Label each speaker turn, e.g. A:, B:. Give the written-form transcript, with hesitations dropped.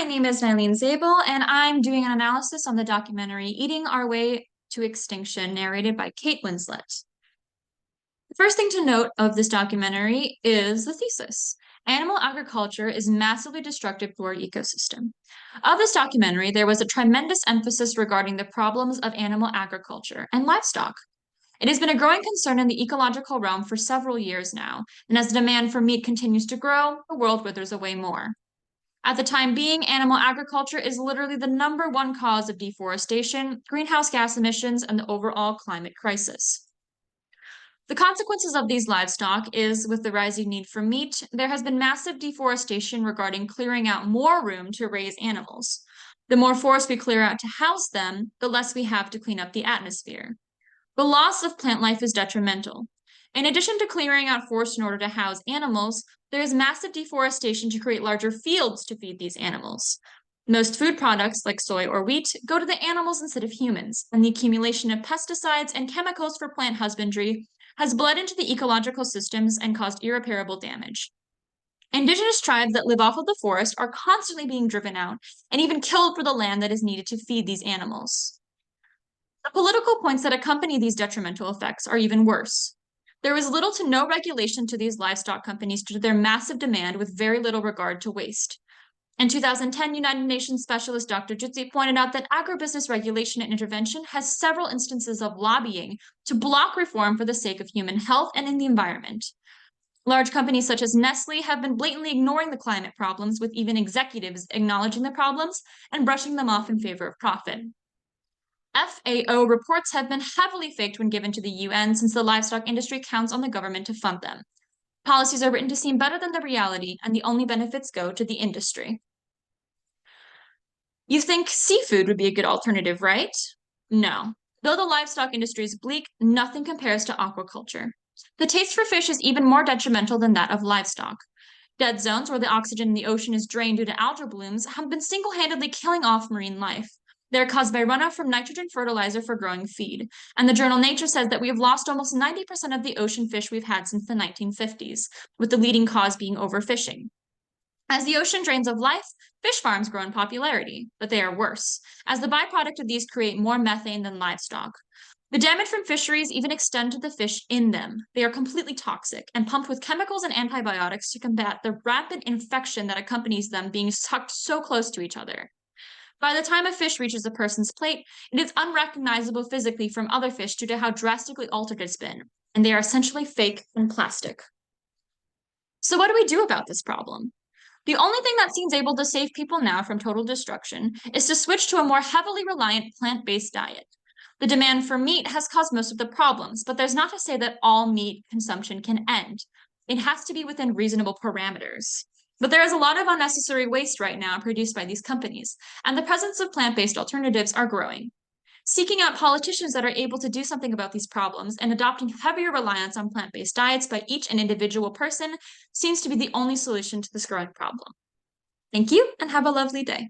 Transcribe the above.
A: My name is Nylene Zabel, and I'm doing an analysis on the documentary Eating Our Way to Extinction, narrated by Kate Winslet. The first thing to note of this documentary is the thesis. Animal agriculture is massively destructive to our ecosystem. Of this documentary, there was a tremendous emphasis regarding the problems of animal agriculture and livestock. It has been a growing concern in the ecological realm for several years now, and as the demand for meat continues to grow, the world withers away more. At the time being, animal agriculture is literally the #1 cause of deforestation, greenhouse gas emissions, and the overall climate crisis. The consequences of these livestock is, with the rising need for meat, there has been massive deforestation regarding clearing out more room to raise animals. The more forest we clear out to house them, the less we have to clean up the atmosphere. The loss of plant life is detrimental. In addition to clearing out forest in order to house animals, there is massive deforestation to create larger fields to feed these animals. Most food products, like soy or wheat, go to the animals instead of humans, and the accumulation of pesticides and chemicals for plant husbandry has bled into the ecological systems and caused irreparable damage. Indigenous tribes that live off of the forest are constantly being driven out and even killed for the land that is needed to feed these animals. The political points that accompany these detrimental effects are even worse. There is little to no regulation to these livestock companies due to their massive demand with very little regard to waste. In 2010, United Nations specialist Dr. Jutsi pointed out that agribusiness regulation and intervention has several instances of lobbying to block reform for the sake of human health and in the environment. Large companies such as Nestle have been blatantly ignoring the climate problems, with even executives acknowledging the problems and brushing them off in favor of profit. FAO reports have been heavily faked when given to the UN, since the livestock industry counts on the government to fund them. Policies are written to seem better than the reality, and the only benefits go to the industry. You think seafood would be a good alternative, right? No. Though the livestock industry is bleak, nothing compares to aquaculture. The taste for fish is even more detrimental than that of livestock. Dead zones, where the oxygen in the ocean is drained due to algal blooms, have been single-handedly killing off marine life. They are caused by runoff from nitrogen fertilizer for growing feed. And the journal Nature says that we have lost almost 90% of the ocean fish we've had since the 1950s, with the leading cause being overfishing. As the ocean drains of life, fish farms grow in popularity, but they are worse, as the byproduct of these create more methane than livestock. The damage from fisheries even extend to the fish in them. They are completely toxic and pumped with chemicals and antibiotics to combat the rapid infection that accompanies them being sucked so close to each other. By the time a fish reaches a person's plate, it is unrecognizable physically from other fish due to how drastically altered it's been, and they are essentially fake and plastic. So what do we do about this problem? The only thing that seems able to save people now from total destruction is to switch to a more heavily reliant plant-based diet. The demand for meat has caused most of the problems, but there's not to say that all meat consumption can end. It has to be within reasonable parameters. But there is a lot of unnecessary waste right now produced by these companies, and the presence of plant-based alternatives are growing. Seeking out politicians that are able to do something about these problems and adopting heavier reliance on plant-based diets by each and individual person seems to be the only solution to this growing problem. Thank you, and have a lovely day.